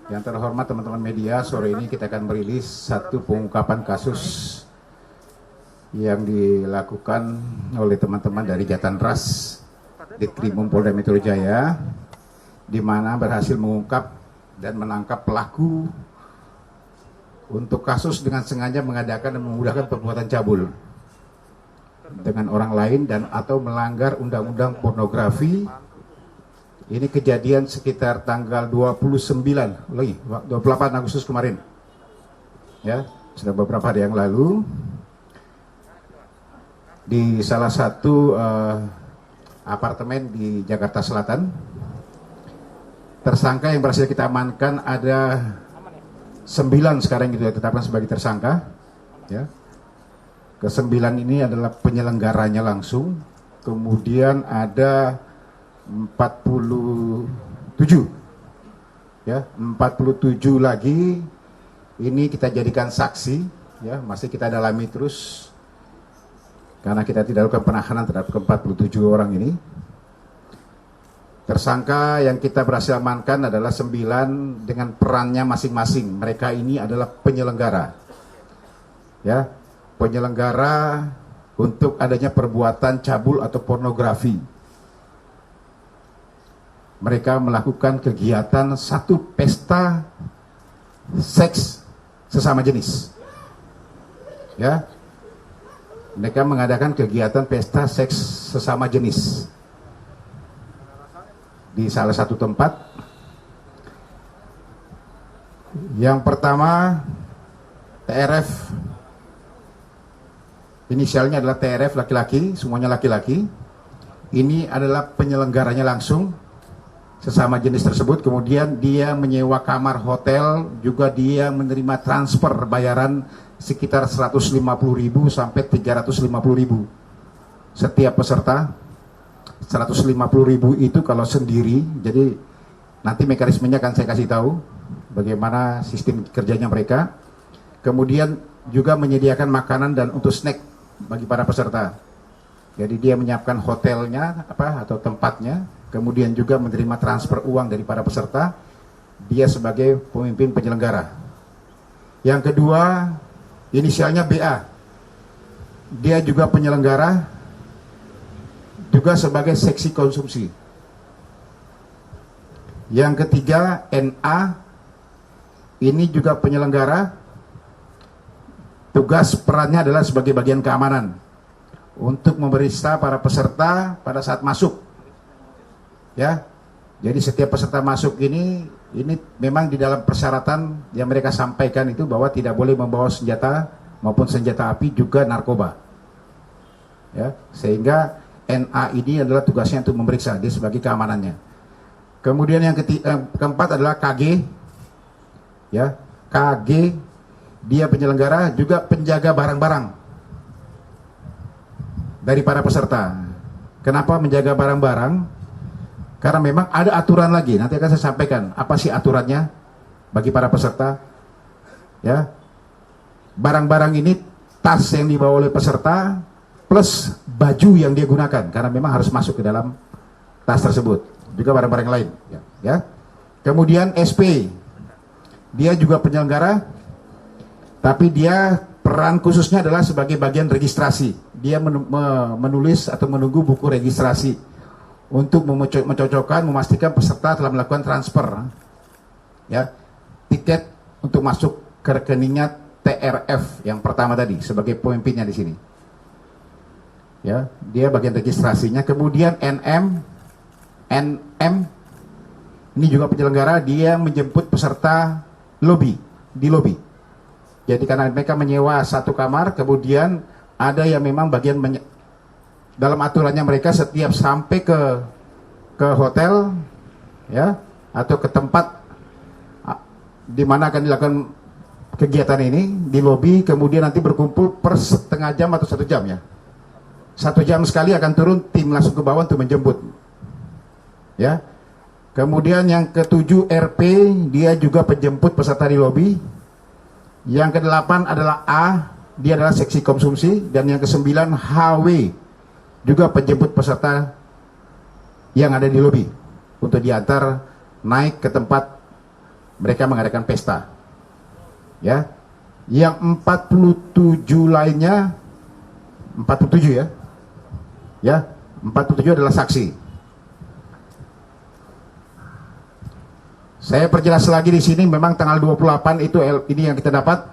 Yang terhormat teman-teman media, sore ini kita akan merilis satu pengungkapan kasus yang dilakukan oleh teman-teman dari Jatanras Ditkrimum Polda Metro Jaya, di mana berhasil mengungkap dan menangkap pelaku untuk kasus dengan sengaja mengadakan dan memudahkan perbuatan cabul dengan orang lain dan atau melanggar undang-undang pornografi. Ini kejadian sekitar tanggal 28 Agustus kemarin. Ya, sudah beberapa hari yang lalu di salah satu apartemen di Jakarta Selatan. Tersangka yang berhasil kita amankan ada 9 sekarang gitu, ditetapkan sebagai tersangka. Ya. Ke-9 ini adalah penyelenggaranya langsung. Kemudian ada 47 ya, 47 lagi ini kita jadikan saksi ya, masih kita dalami terus karena kita tidak lakukan penahanan terhadap ke-47 orang ini. Tersangka yang kita berhasil amankan adalah 9 dengan perannya masing-masing. Mereka ini adalah penyelenggara ya, penyelenggara untuk adanya perbuatan cabul atau pornografi. Mereka melakukan kegiatan satu pesta seks sesama jenis. Ya. Mereka mengadakan kegiatan pesta seks sesama jenis di salah satu tempat. Yang pertama, TRF. Inisialnya adalah TRF, laki-laki, semuanya laki-laki. Ini adalah penyelenggaranya langsung sesama jenis tersebut. Kemudian dia menyewa kamar hotel, juga dia menerima transfer bayaran sekitar 150.000 sampai 350.000 setiap peserta. 150.000 itu kalau sendiri, jadi nanti mekanismenya akan saya kasih tahu bagaimana sistem kerjanya mereka. Kemudian juga menyediakan makanan dan untuk snack bagi para peserta. Jadi dia menyiapkan hotelnya atau tempatnya, kemudian juga menerima transfer uang dari para peserta. Dia sebagai pemimpin penyelenggara. Yang kedua, inisialnya BA. Dia juga penyelenggara, juga sebagai seksi konsumsi. Yang ketiga, NA. Ini juga penyelenggara. Tugas perannya adalah sebagai bagian keamanan untuk memeriksa para peserta pada saat masuk. Ya, jadi setiap peserta masuk ini memang di dalam persyaratan yang mereka sampaikan itu bahwa tidak boleh membawa senjata maupun senjata api, juga narkoba. Ya, sehingga NA ini adalah tugasnya untuk memeriksa, dia sebagai keamanannya. Kemudian yang keempat adalah KG. Ya, KG dia penyelenggara, juga penjaga barang-barang dari para peserta. Kenapa menjaga barang-barang? Karena memang ada aturan lagi, nanti akan saya sampaikan apa sih aturannya bagi para peserta. Ya, barang-barang ini tas yang dibawa oleh peserta plus baju yang dia gunakan, karena memang harus masuk ke dalam tas tersebut, juga barang-barang lain. Ya. Kemudian SP, dia juga penyelenggara, tapi dia peran khususnya adalah sebagai bagian registrasi. Dia menulis atau menunggu buku registrasi untuk mencocokkan, memastikan peserta telah melakukan transfer ya tiket untuk masuk ke rekeningnya TRF yang pertama tadi sebagai pemimpinnya di sini. Ya, dia bagian registrasinya. Kemudian NM ini juga penyelenggara, dia menjemput peserta di lobi. Jadi karena mereka menyewa satu kamar, kemudian ada yang memang bagian dalam aturannya mereka setiap sampai ke hotel ya atau ke tempat di mana akan dilakukan kegiatan ini di lobi, kemudian nanti berkumpul per setengah jam atau 1 jam ya. 1 jam sekali akan turun tim langsung ke bawah untuk menjemput. Ya. Kemudian yang ke-7 RP, dia juga penjemput peserta di lobi. Yang ke-8 adalah A, dia adalah seksi konsumsi, dan yang ke-9 HW, juga penjemput peserta yang ada di lobi untuk diantar naik ke tempat mereka mengadakan pesta. Ya. Yang 47 lainnya 47 ya. Ya, 47 adalah saksi. Saya perjelas lagi di sini, memang tanggal 28 itu ini yang kita dapat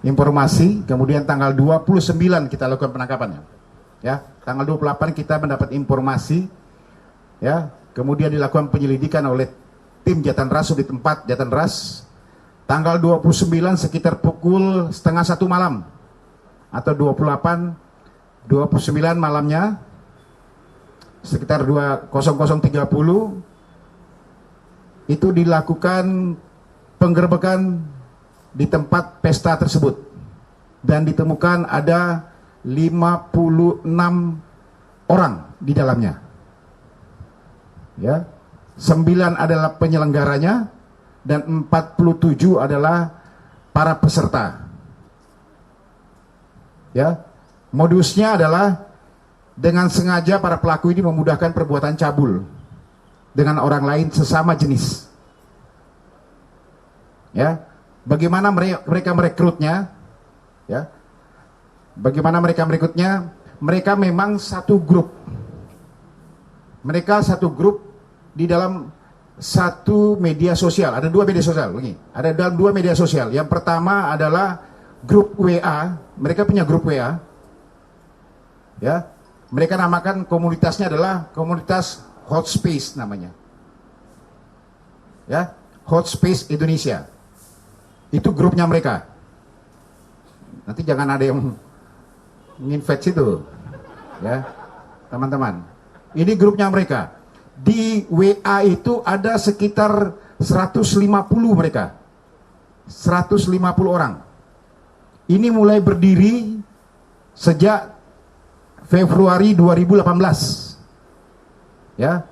informasi, kemudian tanggal 29 kita lakukan penangkapannya. Ya, tanggal 28 kita mendapat informasi, ya, kemudian dilakukan penyelidikan oleh tim Jatanras di tempat Jatanras. Tanggal 29 sekitar pukul setengah 1 malam atau 29 malamnya sekitar 00.30 itu dilakukan penggerbekan di tempat pesta tersebut dan ditemukan ada 56 orang di dalamnya. Ya. 9 adalah penyelenggaranya dan 47 adalah para peserta. Ya. Modusnya adalah dengan sengaja para pelaku ini memudahkan perbuatan cabul dengan orang lain sesama jenis. Ya. Bagaimana mereka merekrutnya? Ya. Bagaimana mereka merekrutnya? Mereka memang satu grup. Mereka satu grup di dalam satu media sosial. Ada 2 media sosial. Ada dalam 2 media sosial. Yang pertama adalah grup WA. Mereka punya grup WA. Ya, mereka namakan komunitasnya adalah komunitas Hot Space namanya. Ya, Hot Space Indonesia. Itu grupnya mereka. Nanti jangan ada yang nginvite situ. Ya, teman-teman. Ini grupnya mereka. Di WA itu ada sekitar 150 mereka. 150 orang. Ini mulai berdiri sejak Februari 2018. Ya.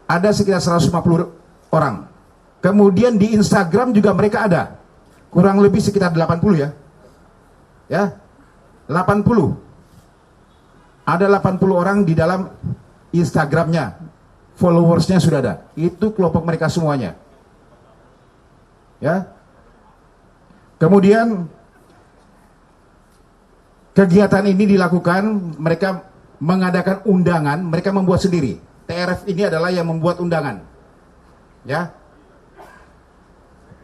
Ada sekitar 150 orang. Kemudian di Instagram juga mereka ada. Kurang lebih sekitar 80 ya. Ya. 80. Ada 80 orang di dalam Instagramnya, followersnya sudah ada. Itu kelompok mereka semuanya. Ya. Kemudian kegiatan ini dilakukan, mereka mengadakan undangan, mereka membuat sendiri. TRF ini adalah yang membuat undangan. Ya.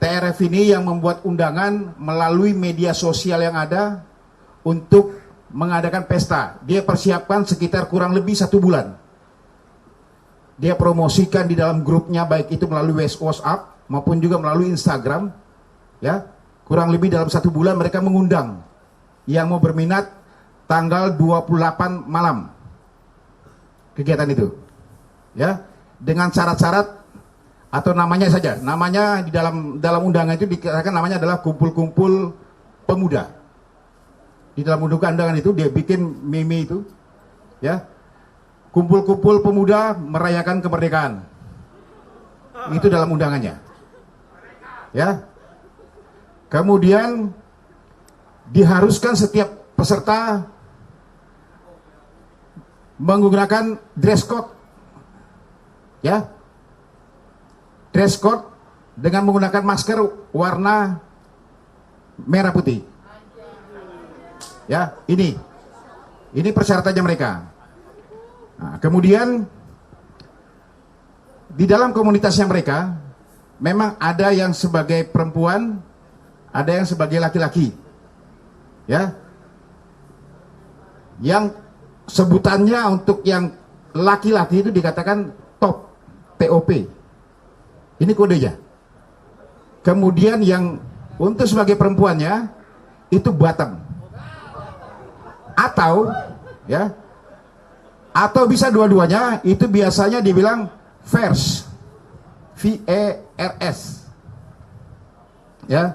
TRF ini yang membuat undangan melalui media sosial yang ada untuk mengadakan pesta. Dia persiapkan sekitar kurang lebih 1 bulan. Dia promosikan di dalam grupnya, baik itu melalui WhatsApp maupun juga melalui Instagram. Ya, kurang lebih dalam 1 bulan mereka mengundang yang mau berminat tanggal 28 malam kegiatan itu. Ya, dengan syarat-syarat atau namanya saja. Namanya di dalam undangan itu dikatakan namanya adalah kumpul-kumpul pemuda. Di dalam undangan itu dia bikin meme itu. Ya. Kumpul-kumpul pemuda merayakan kemerdekaan. Itu dalam undangannya. Ya. Kemudian diharuskan setiap peserta menggunakan dress code. Ya. Dress code dengan menggunakan masker warna merah putih. Ya, ini persyaratannya mereka. Nah, kemudian di dalam komunitasnya mereka memang ada yang sebagai perempuan, ada yang sebagai laki-laki. Ya. Yang sebutannya untuk yang laki-laki itu dikatakan top, TOP. Ini kodenya. Kemudian yang untuk sebagai perempuannya itu bottom. Atau ya, atau bisa dua-duanya, itu biasanya dibilang VERS, VERS. Ya.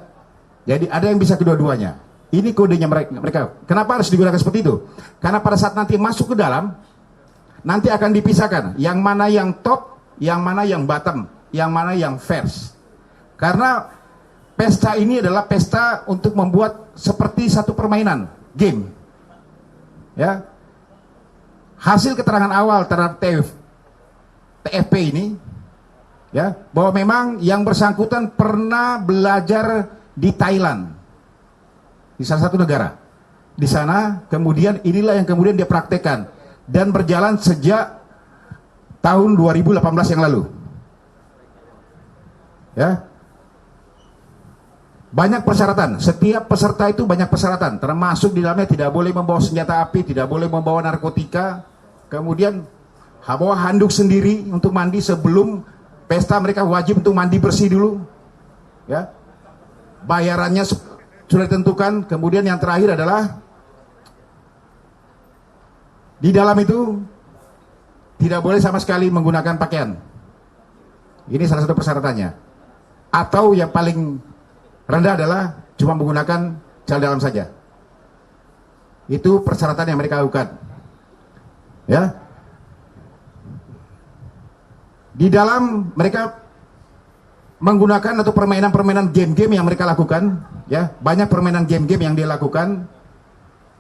Jadi ada yang bisa kedua-duanya. Ini kodenya mereka. Kenapa harus digunakan seperti itu? Karena pada saat nanti masuk ke dalam, nanti akan dipisahkan yang mana yang top, yang mana yang bottom, yang mana yang VERS. Karena pesta ini adalah pesta untuk membuat seperti satu permainan game. Ya, hasil keterangan awal terhadap TFP ini Ya, bahwa memang yang bersangkutan pernah belajar di Thailand, di salah satu negara. Di sana, kemudian inilah yang kemudian dia praktekkan dan berjalan sejak tahun 2018 yang lalu. Ya, banyak persyaratan. Setiap peserta itu banyak persyaratan, termasuk di dalamnya tidak boleh membawa senjata api, tidak boleh membawa narkotika, kemudian bawa handuk sendiri untuk mandi sebelum pesta. Mereka wajib untuk mandi bersih dulu. Ya, bayarannya sudah ditentukan. Kemudian yang terakhir adalah di dalam itu tidak boleh sama sekali menggunakan pakaian. Ini salah satu persyaratannya. Atau yang paling rendah adalah cuma menggunakan celana dalam saja. Itu persyaratan yang mereka lakukan. Ya. Di dalam mereka menggunakan atau permainan-permainan game-game yang mereka lakukan, ya, banyak permainan game-game yang dia lakukan.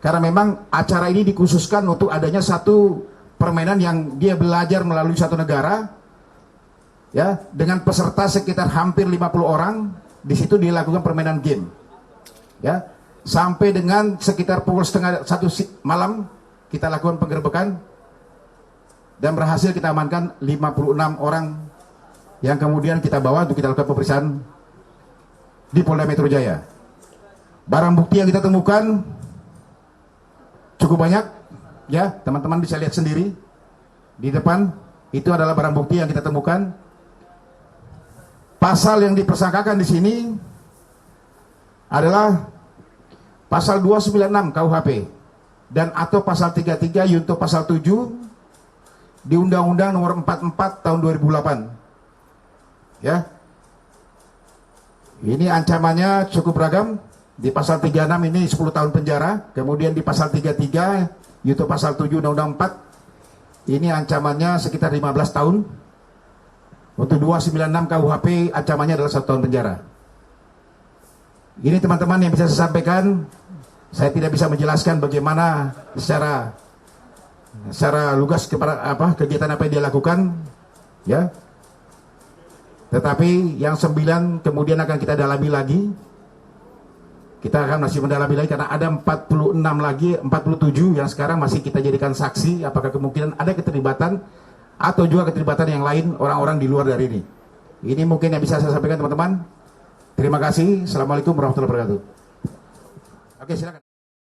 Karena memang acara ini dikhususkan untuk adanya satu permainan yang dia belajar melalui satu negara, ya, dengan peserta sekitar hampir 50 orang. Di situ dilakukan permainan game, ya, sampai dengan sekitar pukul setengah 1 malam kita lakukan penggerbekan dan berhasil kita amankan 56 orang yang kemudian kita bawa untuk kita lakukan pemeriksaan di Polda Metro Jaya. Barang bukti yang kita temukan cukup banyak, ya, teman-teman bisa lihat sendiri di depan. Itu adalah barang bukti yang kita temukan. Pasal yang dipersangkakan di sini adalah pasal 296 KUHP dan atau pasal 33 yunto pasal 7 di Undang-Undang Nomor 44 Tahun 2008. Ya. Ini ancamannya cukup beragam. Di pasal 36 ini 10 tahun penjara, kemudian di pasal 33 yaitu pasal 7 Undang-Undang 4 ini ancamannya sekitar 15 tahun. Untuk 296 KUHP ancamannya adalah 1 tahun penjara. Ini teman-teman yang bisa saya sampaikan. Saya tidak bisa menjelaskan bagaimana secara lugas kegiatan apa yang dia lakukan, ya. Tetapi yang 9 kemudian akan kita dalami lagi. Kita akan masih mendalami lagi karena ada 46 lagi, 47 yang sekarang masih kita jadikan saksi. Apakah kemungkinan ada keterlibatan atau juga keterlibatan yang lain orang-orang di luar dari ini. Ini mungkin yang bisa saya sampaikan teman-teman. Terima kasih. Assalamualaikum warahmatullahi wabarakatuh. Oke, silakan.